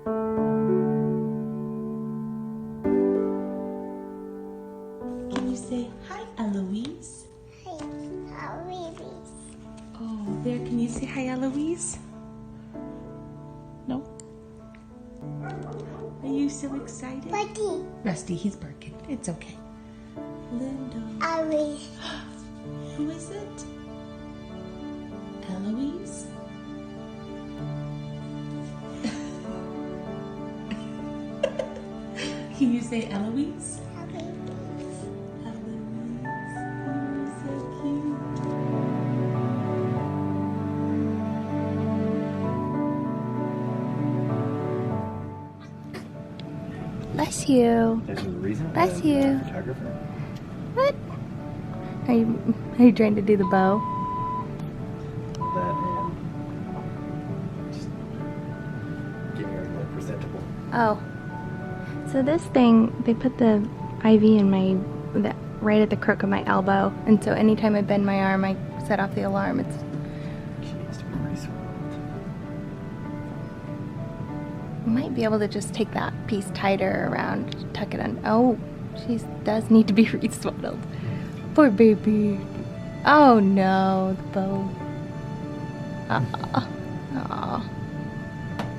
Can you say hi, Eloise? Hi, Eloise. Oh, there. Can you say hi, Eloise? No? Are you so excited? Buddy. Rusty, he's barking. It's okay. Lyndle. Eloise. Who is it? Eloise? Can you say Eloise? Eloise. Eloise. Oh, so cute. Bless you. This is the reason. Bless you. Photographer. What? Are you trying to do the bow? That and just getting everything more presentable. Oh. So this thing, they put the IV in right at the crook of my elbow, and so anytime I bend my arm, I set off the alarm. She needs to be reswallowed. Might be able to just take that piece tighter around, tuck it on. Oh, she does need to be re-swaddled. Poor baby. Oh no, the bow. Aw.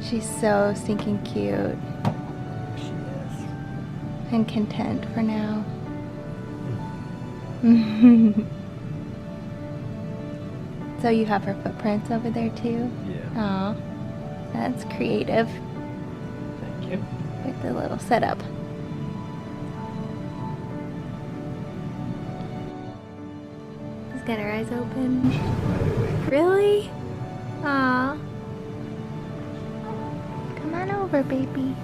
She's so stinking cute She is. and content for now. So you have her footprints over there too? Yeah. Aw, that's creative. Thank you. With the little setup. She's got her eyes open. Wide awake. Really? Aw. Come on over, baby.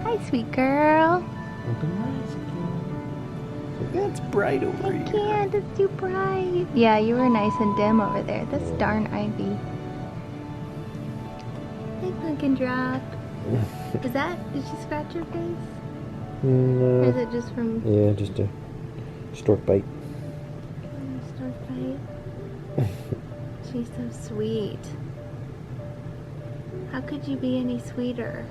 Hi, sweet girl. Open eyes again. It's bright over I here. can't, it's too bright. Yeah, you were nice and dim over there. This darn ivy. Hey, pumpkin drop. Did she scratch your face? Or is it just from Yeah, just a stork bite. stork bite? She's so sweet. How could you be any sweeter?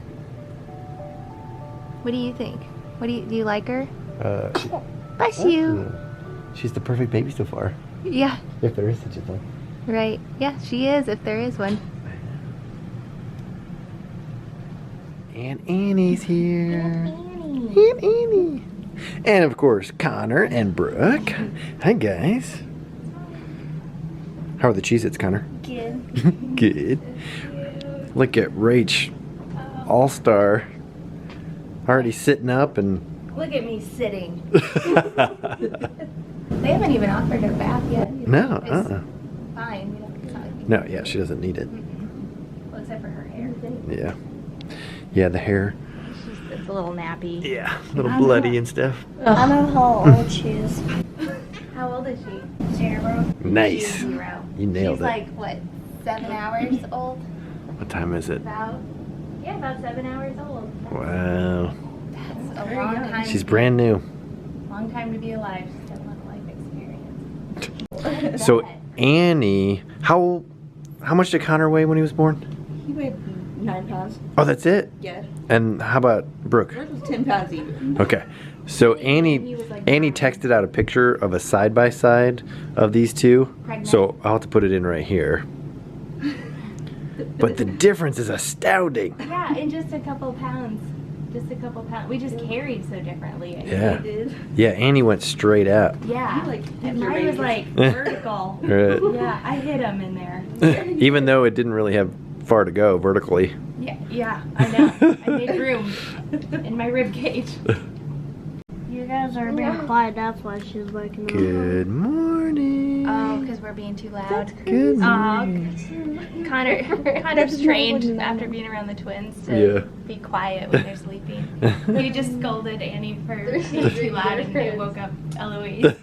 What do you think? Do you like her? Bless you. She's the perfect baby so far. Yeah, If there is such a thing. right. Yeah, she is, if there is one. Aunt Annie's here. Annie. Aunt Annie. And of course, Connor and Brooke. Hi, guys. How are the Cheez-Its, Connor? Good. Good. Look at Rach, all-star, already sitting up and... Look at me sitting. They haven't even offered her bath yet. No, It's fine. It's not like No, yeah, she doesn't need it. well, except for her hair. Yeah. Yeah, the hair. It's a little nappy. Yeah, a little bloody and stuff. I don't know how old she is. How old is she? 0. Nice. She's 0. You nailed She's it. like, what, 7 hours old? What time is it? About 7 hours old. Wow. That's a long time. She's brand new. Long time to be alive. She's got a lot of life experience. So Annie, how much did Connor weigh when he was born? He weighed 9 pounds. Oh, that's it? Yeah. And how about Brooke? Yours was 10 pounds even. Okay. So Annie Annie texted out a picture of a side-by-side of these two. Pregnant. So I'll have to put it in right here. But the difference is astounding. Yeah, in just a couple pounds. Just a couple pounds. We just carried so differently. Yeah. He did. Yeah, Annie went straight up. Yeah. You, like, hit And your mine was baby. like vertical. Right. Yeah, I hit him in there. Even though it didn't really have far to go vertically. Yeah, I know. I made room in my rib cage. You guys are being quiet, that's why she's waking up. Good morning. Oh, because we're being too loud. Good morning. Connor's trained after being around the twins to Yeah. be quiet when they're sleeping. We just scolded Annie for being too loud and it woke up Eloise.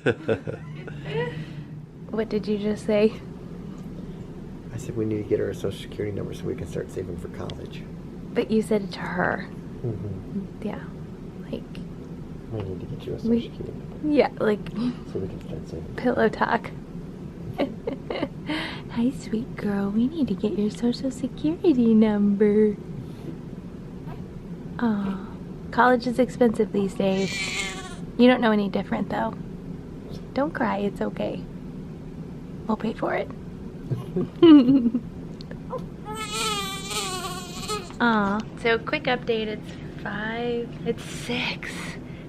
What did you just say? I said we need to get her a social security number so we can start saving for college. But you said it to her. Yeah. Like, We need to get you a social We- security number yeah, like so we can start saving. pillow talk. Hi, sweet girl. We need to get your social security number. Oh, college is expensive these days. You don't know any different though. Don't cry, it's okay. We'll pay for it. Aw. So quick update, it's 6.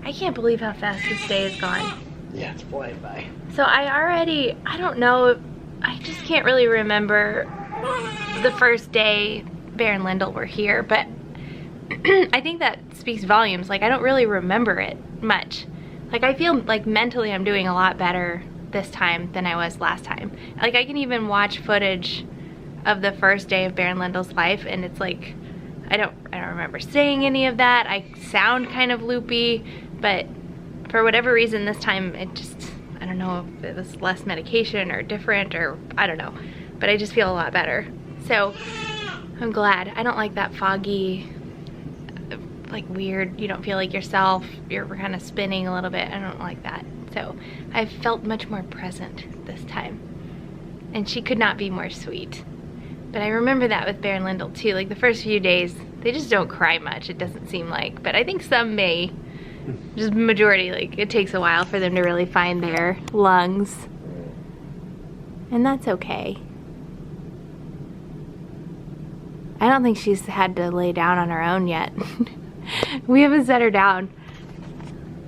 I can't believe how fast this day is gone. Yeah, it's flying by. So I don't know, I just can't really remember the first day Bear and Lyndle were here, but I think that speaks volumes. Like, I don't really remember it much. Like, I feel like mentally I'm doing a lot better this time than I was last time. Like, I can even watch footage of the first day of Bear and Lyndle's life, and it's like, I don't remember saying any of that. I sound kind of loopy, but for whatever reason this time it just, I don't know if it was less medication or different, or I don't know, but I just feel a lot better. So I'm glad. I don't like that foggy, like weird, you don't feel like yourself, you're kind of spinning a little bit. I don't like that. So I felt much more present this time, and she could not be more sweet. But I remember that with Bear and Lyndle too. Like the first few days, they just don't cry much, it doesn't seem like. But I think some may, just majority, like it takes a while for them to really find their lungs. And that's okay. I don't think she's had to lay down on her own yet. We haven't set her down.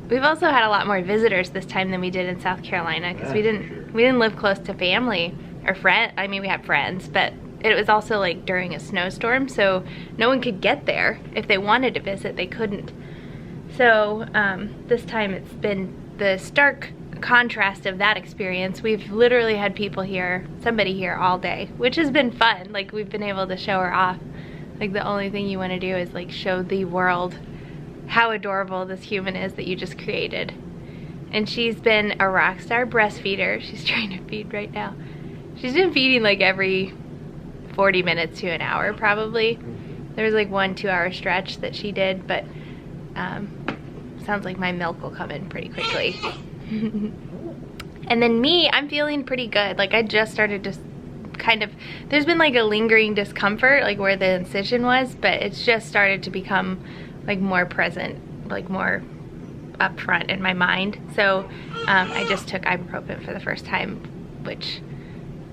We've also had a lot more visitors this time than we did in South Carolina, because we didn't live close to family or friends. I mean, we had friends, but it was also like during a snowstorm, so no one could get there. If they wanted to visit, they couldn't. So this time it's been the stark contrast of that experience. We've literally had people here, somebody here all day, which has been fun. Like, we've been able to show her off. Like, the only thing you want to do is like show the world how adorable this human is that you just created. And she's been a rock star breastfeeder. She's trying to feed right now. She's been feeding like every 40 minutes to an hour probably. There was like 1 2-hour stretch that she did, but sounds like my milk will come in pretty quickly. And then me, I'm feeling pretty good. Like, I just started to kind of, there's been like a lingering discomfort like where the incision was, but it's just started to become like more present, like more up front in my mind. So I just took ibuprofen for the first time, which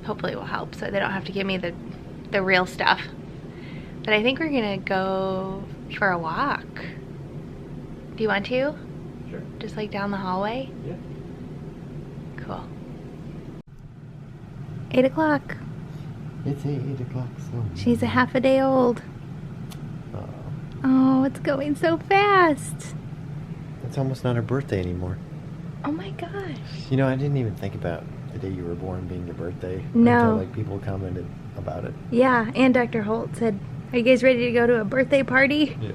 hopefully will help, so they don't have to give me the real stuff. But I think we're gonna go for a walk. Do you want to? Sure. Just like down the hallway? Yeah. Cool. 8 o'clock. It's 8 o'clock, so. She's a half a day old. Oh, it's going so fast. It's almost not her birthday anymore. Oh my gosh. You know, I didn't even think about the day you were born being your birthday. No. Until like people commented about it. Yeah, and Dr. Holt said, are you guys ready to go to a birthday party? Yeah.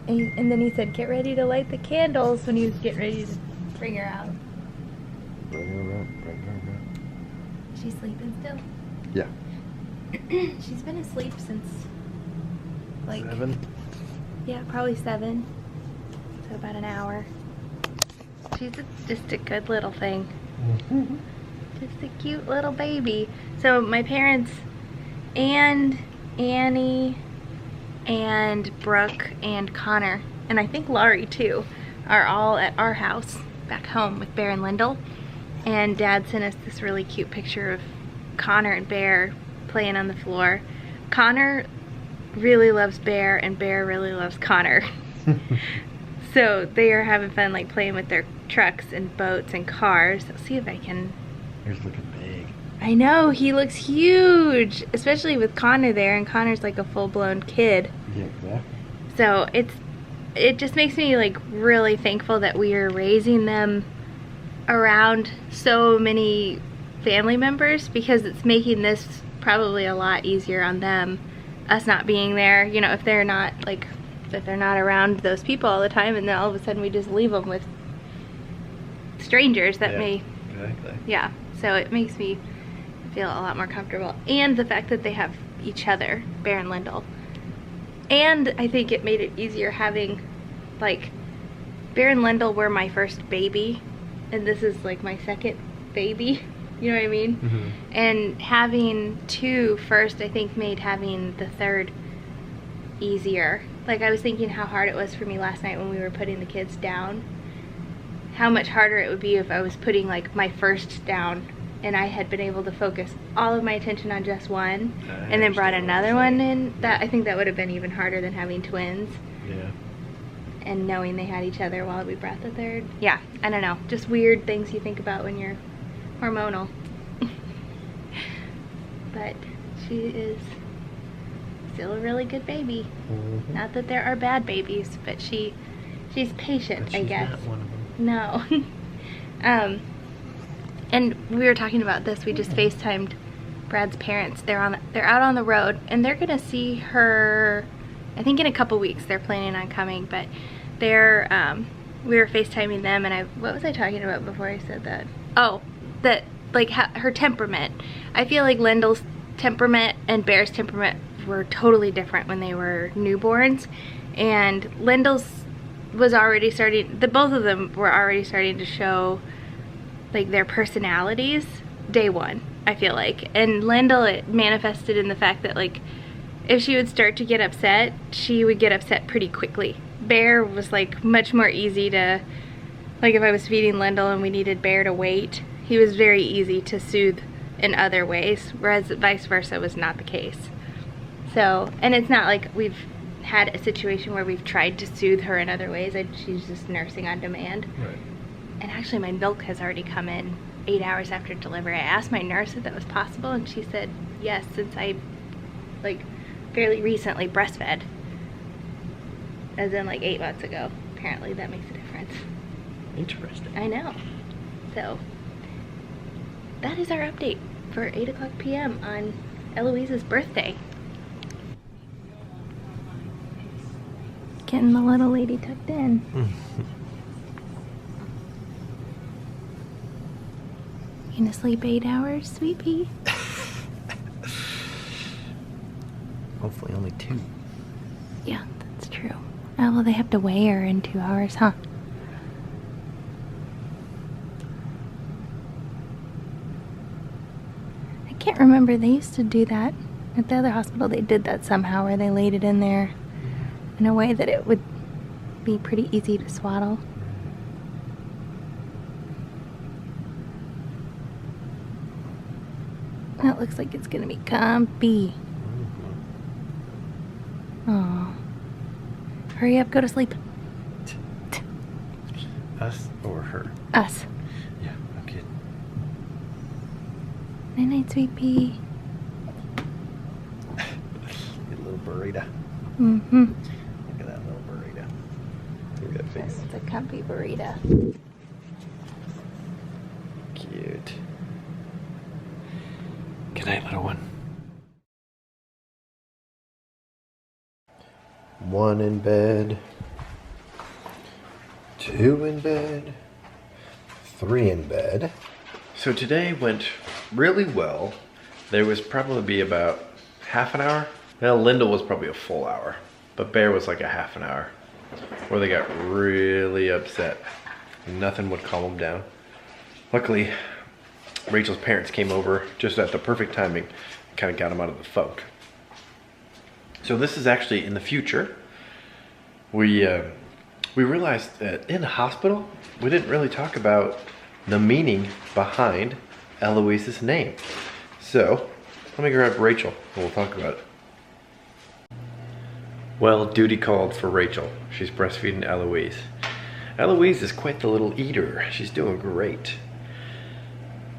And then he said, get ready to light the candles, when he was getting ready to bring her out. Bring her up, bring her up. She's sleeping still? Yeah. She's been asleep since like 7? Yeah, probably 7. So about an hour. She's just a good little thing. Mm-hmm. Just a cute little baby. So my parents and Annie and Brooke and Connor, and I think Laurie too, are all at our house back home with Bear and Lyndle. And Dad sent us this really cute picture of Connor and Bear playing on the floor. Connor really loves Bear, and Bear really loves Connor. So they are having fun, like playing with their trucks and boats and cars. Let's see if I can. He's looking big. I know, he looks huge, especially with Connor there, and Connor's like a full-blown kid. Yeah, exactly. So it just makes me like really thankful that we are raising them around so many family members, because it's making this probably a lot easier on them, us not being there. You know, if they're not around those people all the time, and then all of a sudden we just leave them with strangers that may, exactly. yeah, so it makes me feel a lot more comfortable. And the fact that they have each other, Bear and Lyndle. And I think it made it easier having, like, Bear and Lyndle were my first baby, and this is like my second baby. You know what I mean? Mm-hmm. And having 2 first, I think, made having the 3rd easier. Like, I was thinking how hard it was for me last night when we were putting the kids down. How much harder it would be if I was putting like my first down and I had been able to focus all of my attention on just one and then brought another one in. That I think that would have been even harder than having twins. Yeah. And knowing they had each other while we brought the 3rd. Yeah, I don't know. Just weird things you think about when you're hormonal. But she is still a really good baby. Mm-hmm. Not that there are bad babies, but she's patient, But I she's guess. not one of them. No. And we were talking about this. We just FaceTimed Brad's parents. They're out on the road, and they're gonna see her. I think in a couple weeks they're planning on coming, but they're we were FaceTiming them, and what was I talking about before I said that? Oh, that like her temperament. I feel like Lyndle's temperament and Bear's temperament were totally different when they were newborns, and Lyndle's was already starting, both of them were already starting to show like their personalities day 1, I feel like. And Lyndle, it manifested in the fact that like if she would start to get upset, she would get upset pretty quickly. Bear was like much more easy to, like if I was feeding Lyndle and we needed Bear to wait, he was very easy to soothe in other ways, whereas vice versa was not the case. So, and it's not like we've had a situation where we've tried to soothe her in other ways. She's just nursing on demand. Right. And actually my milk has already come in 8 hours after delivery. I asked my nurse if that was possible, and she said yes, since I like fairly recently breastfed, as in like 8 months ago. Apparently that makes a difference. Interesting. I know. So that is our update for 8:00 p.m. on Eloise's birthday. Getting the little lady tucked in. You gonna sleep 8 hours, sweet pea? Hopefully only 2. Yeah, that's true. Oh, well, they have to weigh her in 2 hours, huh? I can't remember. They used to do that. At the other hospital, they did that somehow, where they laid it in there in a way that it would be pretty easy to swaddle. That looks like it's gonna be comfy. Oh, hurry up, go to sleep. Us or her? Us. Yeah, I'm kidding. Night night, sweet pea. Get a little burrito. Mm-hmm. Look at that little burrito. Look at that face. It's a comfy burrito. Cute. Good night, little one. 1 in bed. 2 in bed. 3 in bed. So today went really well. There was probably about half an hour. Well, Lyndle was probably a full hour, but Bear was like a half an hour, where they got really upset. Nothing would calm them down. Luckily, Rachel's parents came over just at the perfect timing and kind of got them out of the funk. So this is actually in the future. We realized that in the hospital, we didn't really talk about the meaning behind Eloise's name. So let me grab Rachel and we'll talk about it. Well, duty called for Rachel. She's breastfeeding Eloise. Eloise is quite the little eater. She's doing great.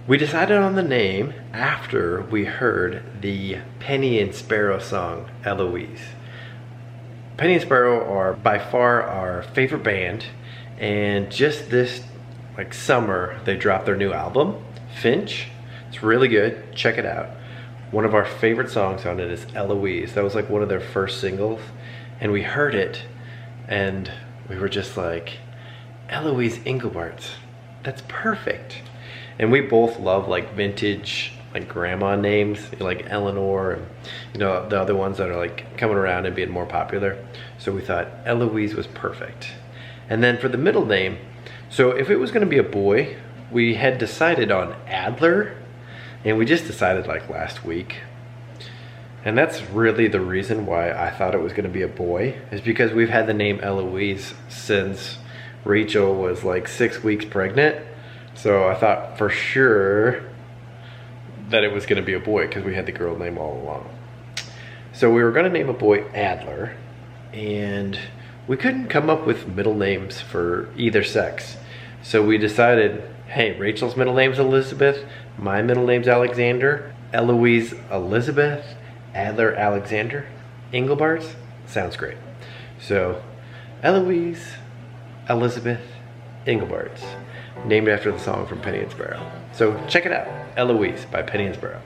We decided on the name after we heard the Penny and Sparrow song, Eloise. Penny and Sparrow are by far our favorite band, and just this summer they dropped their new album, Finch. It's really good, check it out. One of our favorite songs on it is Eloise. That was like one of their first singles, and we heard it and we were just like, Eloise Engelbart's, that's perfect. And we both love like vintage, like grandma names, like Eleanor, and the other ones that are like coming around and being more popular. So we thought Eloise was perfect. And then for the middle name, so if it was gonna be a boy, we had decided on Adler, And we just decided like last week. And that's really the reason why I thought it was gonna be a boy, is because we've had the name Eloise since Rachel was like 6 weeks pregnant. So I thought for sure that it was gonna be a boy because we had the girl name all along. So we were gonna name a boy Adler, and we couldn't come up with middle names for either sex. So we decided, hey, Rachel's middle name's Elizabeth, my middle name's Alexander, Eloise Elizabeth, Adler Alexander, Engelbart's, sounds great. So Eloise Elizabeth Engelbart's, named after the song from Penny and Sparrow. So check it out, Eloise by Penny and Sparrow.